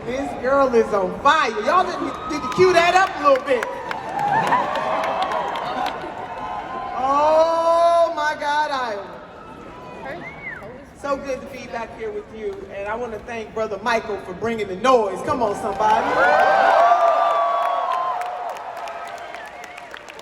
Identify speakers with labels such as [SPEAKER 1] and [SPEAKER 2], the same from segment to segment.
[SPEAKER 1] This girl is on fire. Y'all need to cue that up a little bit. Oh my God, Iowa. So good to be back here with you. And I want to thank Brother Michael for bringing the noise. Come on, somebody.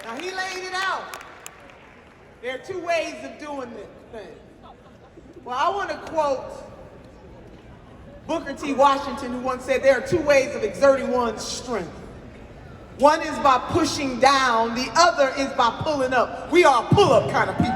[SPEAKER 1] Now, he laid it out. There are two ways of doing this thing. Well, I want to quote Booker T. Washington, who once said there are two ways of exerting one's strength. One is by pushing down, the other is by pulling up. We are a pull-up kind of people.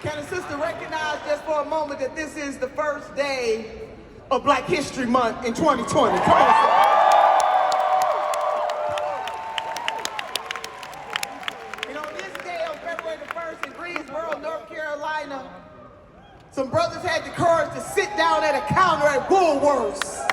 [SPEAKER 1] Can a sister recognize just for a moment that this is the first day of Black History Month in 2020? Come on, sister. Some brothers had the courage to sit down at a counter at Woolworths,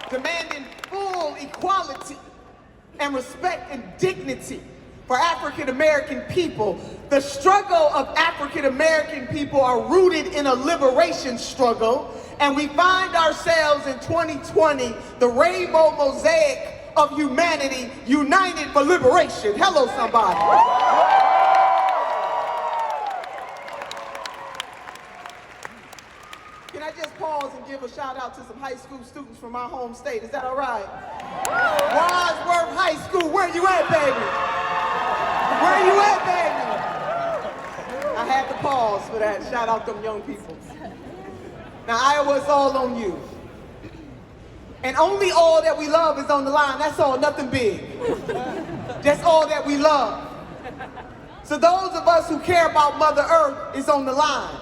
[SPEAKER 1] demanding full equality and respect and dignity for African American people. The struggle of African American people are rooted in a liberation struggle, and we find ourselves in 2020, the rainbow mosaic of humanity, united for liberation. Hello, somebody. Can I just pause and give a shout out to some high school students from my home state? Is that all right? Wadsworth High School, where you at, baby? Where you at, baby? I had to pause for that. Shout out them young people. Now, Iowa, it's all on you. And only all that we love is on the line. That's all, nothing big. That's all that we love. So those of us who care about Mother Earth is on the line.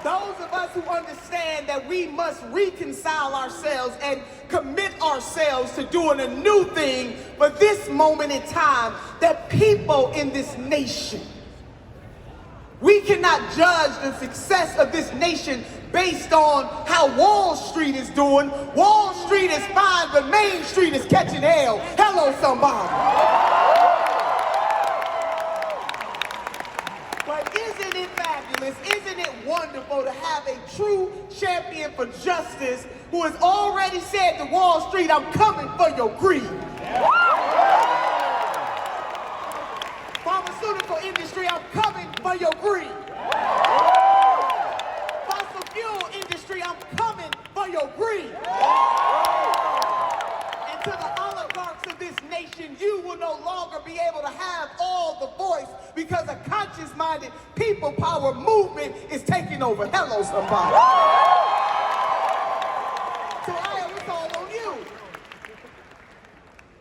[SPEAKER 1] Those of us who understand that we must reconcile ourselves and commit ourselves to doing a new thing for this moment in time, that people in this nation, we cannot judge the success of this nation based on how Wall Street is doing. Wall Street is fine, but Main Street is catching hell. Hello, somebody. But isn't it fabulous? Isn't it wonderful to have a true champion for justice who has already said to Wall Street, I'm coming for your greed. Pharmaceutical industry, I'm coming for your greed. Fossil fuel industry, I'm coming for your greed. And to the oligarchs of this nation, you will no longer be able to have all the voice because a conscious-minded people power movement is taking over. Hello, somebody. So Iowa, it's all on you.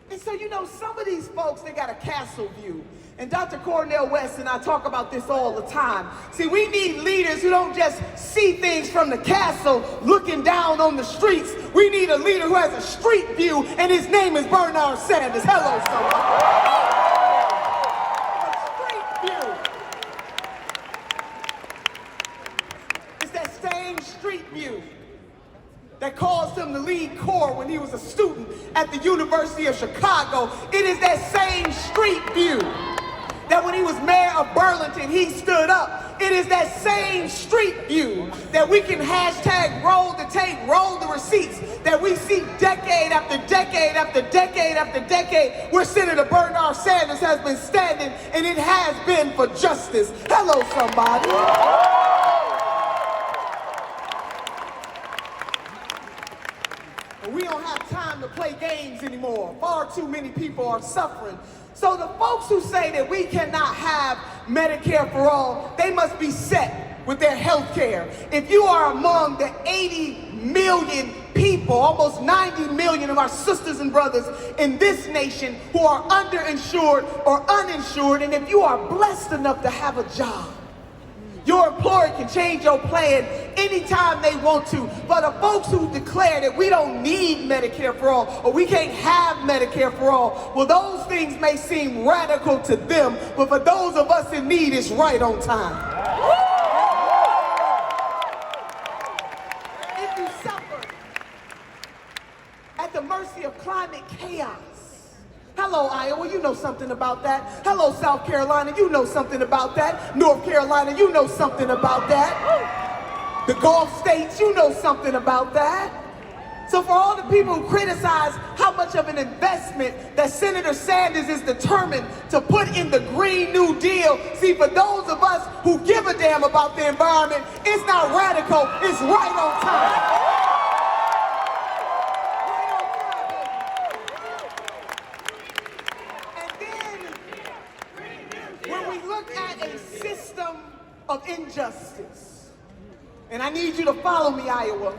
[SPEAKER 1] And so, you know, some of these folks, they got a castle view. And Dr. Cornel West and I talk about this all the time. See, we need leaders who don't just see things from the castle looking down on the streets. We need a leader who has a street view, and his name is Bernard Sanders. Hello, somebody. A street view. It's that same street view that caused him to lead corps when he was a student at the University of Chicago. It is that same street view that when he was mayor of Burlington, he stood up. It is that same street view that we can hashtag roll the tape, roll the receipts, that we see decade after decade after decade after decade where Senator Bernard Sanders has been standing, and it has been for justice. Hello, somebody. We don't have time to play games anymore. Far too many people are suffering. So the folks who say that we cannot have Medicare for all, they must be set with their health care. If you are among the 80 million people, almost 90 million of our sisters and brothers in this nation who are underinsured or uninsured, and if you are blessed enough to have a job, your employer can change your plan anytime they want to. For the folks who declare that we don't need Medicare for all, or we can't have Medicare for all, well, those things may seem radical to them, but for those of us in need, it's right on time. If you suffer at the mercy of climate chaos, Hello, Iowa, you know something about that. Hello, South Carolina, you know something about that. North Carolina, you know something about that. The Gulf states, you know something about that. So for all the people who criticize how much of an investment that Senator Sanders is determined to put in the Green New Deal, see, for those of us who give a damn about the environment, it's not radical, it's right on time. Of injustice. And I need you to follow me, Iowa,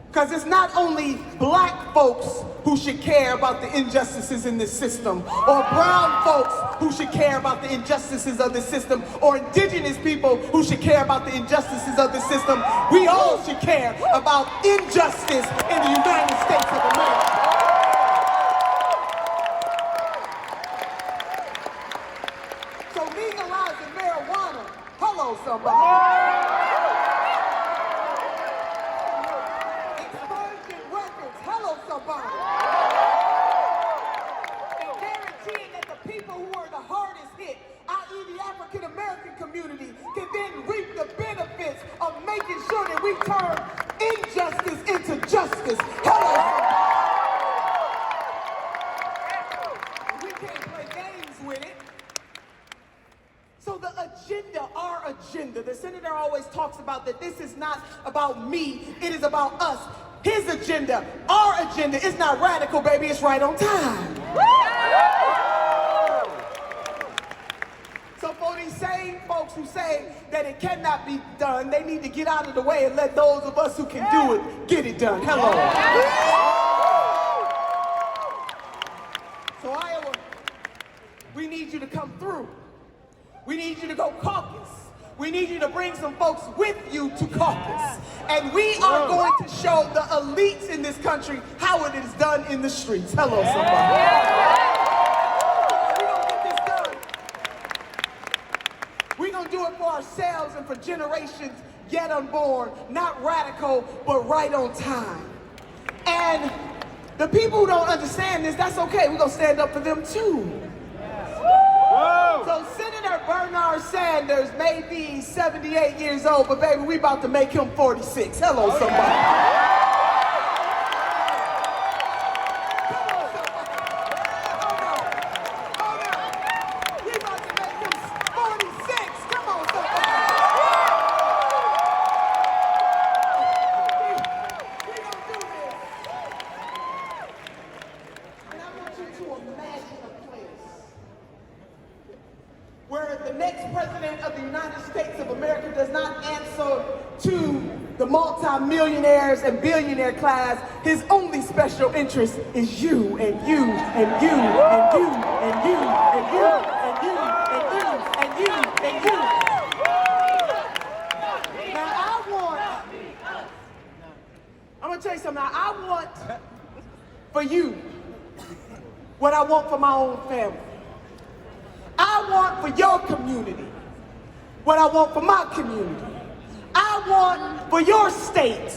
[SPEAKER 1] because it's not only black folks who should care about the injustices in this system, or brown folks who should care about the injustices of the system, or indigenous people who should care about the injustices of the system. We all should care about injustice in the United States of America. So legalizing marijuana, hello, somebody. Expunging records, hello, somebody. And guaranteeing that the people who are the hardest hit, i.e. the African American community, can then reap the benefits of making sure that we turn injustice into justice. Hello, somebody. We can't play games with it. So the agenda, our agenda, the senator always talks about that this is not about me, it is about us. His agenda, our agenda, is not radical, baby, it's right on time. So for these same folks who say that it cannot be done, they need to get out of the way and let those of us who can do it, get it done. Hello. So Iowa, we need you to come through. We need you to go caucus. We need you to bring some folks with you to caucus. And we are going to show the elites in this country how it is done in the streets. Hello, somebody. We're going to get this done. We're going to do it for ourselves and for generations yet unborn. Not radical, but right on time. And the people who don't understand this, that's okay. We're going to stand up for them too. So Senator Bernard Sanders may be 78 years old, but baby, we about to make him 46. Hello, somebody. Come on, somebody. Hold on. We about to make him 46. Come on, somebody. We gonna do this. And I want you to imagine a place where the next president of the United States of America does not answer to the multi-millionaires and billionaire class. His only special interest is you and you and you and you and you and you and you and you and you and you. Now I'm gonna tell you something. Now I want for you what I want for my own family. I want for your community what I want for my community. I want for your state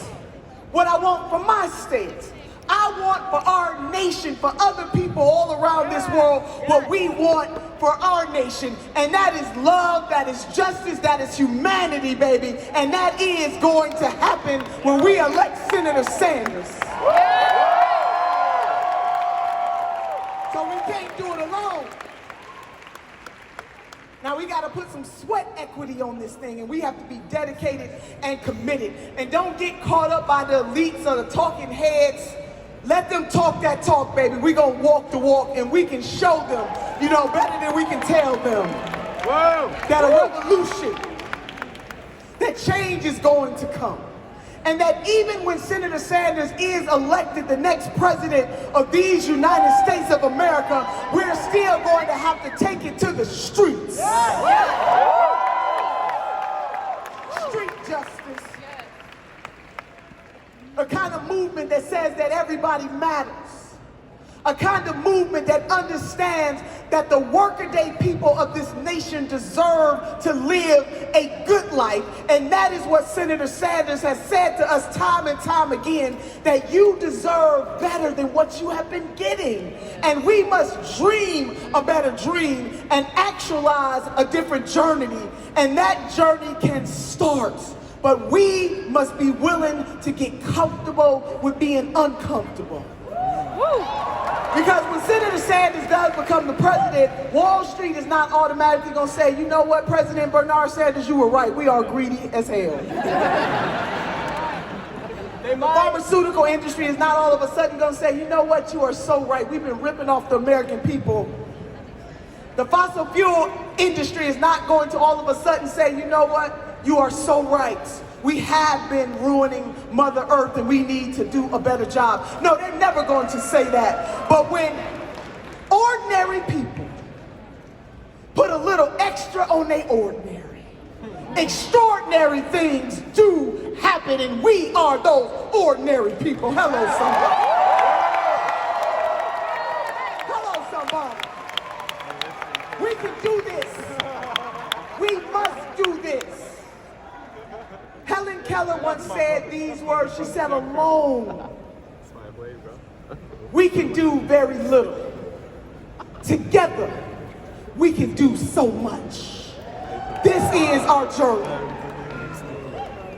[SPEAKER 1] what I want for my state. I want for our nation, for other people all around this world, what we want for our nation. And that is love, that is justice, that is humanity, baby. And that is going to happen when we elect Senator Sanders. So we can't do it alone. Now we got to put some sweat equity on this thing, and we have to be dedicated and committed. And don't get caught up by the elites or the talking heads. Let them talk that talk, baby. We're going to walk the walk, and we can show them, you know, better than we can tell them. Whoa. That a revolution, that change is going to come. And that even when Senator Sanders is elected the next president of these United States of America, we're still going to have to take it to the streets. Street justice. A kind of movement that says that everybody matters. a kind of movement that understands that the workaday people of this nation deserve to live a good life. And that is what Senator Sanders has said to us time and time again, that you deserve better than what you have been getting. And we must dream a better dream and actualize a different journey. And that journey can start. But we must be willing to get comfortable with being uncomfortable. Because when Senator Sanders does become the president, Wall Street is not automatically going to say, you know what, President Bernard Sanders, you were right. We are greedy as hell. The pharmaceutical industry is not all of a sudden going to say, you know what, you are so right. We've been ripping off the American people. The fossil fuel industry is not going to all of a sudden say, you know what, you are so right. We have been ruining Mother Earth and we need to do a better job. No, they're never going to say that. But when ordinary people put a little extra on their ordinary, extraordinary things do happen, and we are those ordinary people. Hello, somebody. Hello, somebody. We can do this. We must do this. Helen Keller once said these words. She said, alone, we can do very little. Together, we can do so much. This is our journey.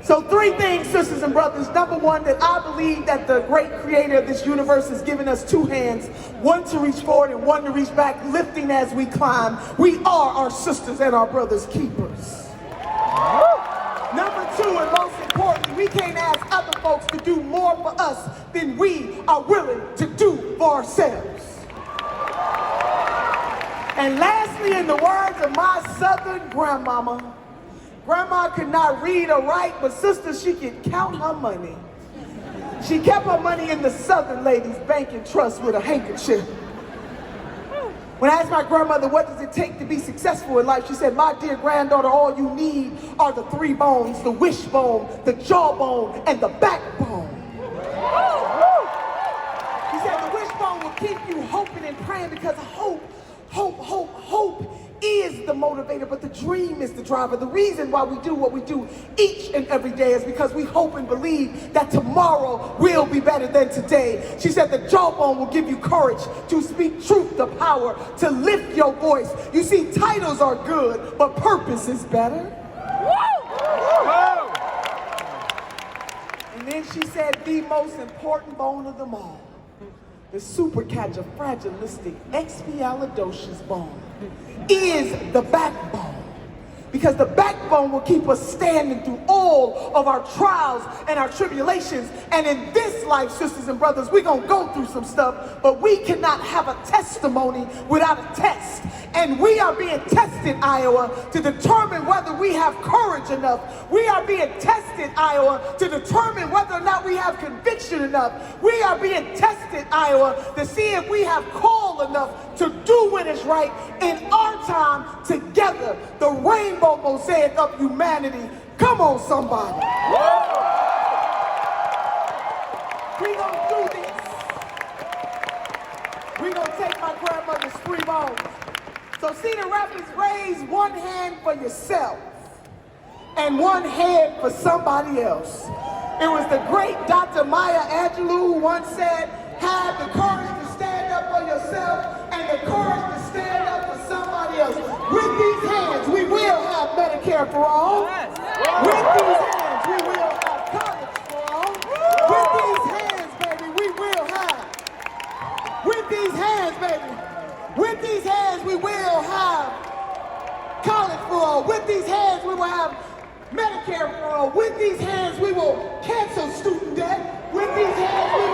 [SPEAKER 1] So 3 things, sisters and brothers. Number 1, that I believe that the great creator of this universe has given us 2 hands, one to reach forward and one to reach back, lifting as we climb. We are our sisters and our brothers' keepers. Number 2, and most importantly, we can't ask other folks to do more for us than we are willing to do for ourselves. And lastly, in the words of my Southern grandmama, Grandma could not read or write, but sister, she could count her money. She kept her money in the Southern Ladies Bank and Trust with a handkerchief. When I asked my grandmother, what does it take to be successful in life? She said, my dear granddaughter, all you need are the 3 bones, the wishbone, the jawbone, and the backbone. She said the wishbone will keep you hoping and praying, because hope is the motivator, but the dream is the driver. The reason why we do what we do each and every day is because we hope and believe that tomorrow will be better than today. She said the jawbone will give you courage to speak truth to power, to lift your voice. You see, titles are good, but purpose is better. And then she said the most important bone of them all, the supercalifragilistic expialidocious bone, is the backbone. Because the backbone will keep us standing through all of our trials and our tribulations. And in this life, sisters and brothers, we're going to go through some stuff, but we cannot have a testimony without a test. And we are being tested, Iowa, to determine whether we have courage enough. We are being tested, Iowa, to determine whether or not we have conviction enough. We are being tested, Iowa, to see if we have call enough to do what is right in our time together. The rainbow mosaic of humanity. Come on, somebody. We gonna do this. We gonna take my grandmother's 3 bones. So Cedar Rapids, raise 1 hand for yourself and 1 hand for somebody else. It was the great Dr. Maya Angelou who once said, have the courage to stand up for yourself and the courage to stand up for somebody else. With these hands, we will have Medicare for all. With these hands, we will have college for all. With these hands, baby, we will have. With these hands, baby. With these hands, we will have college for all. With these hands, we will have Medicare for all. With these hands, we will cancel student debt. With these hands, we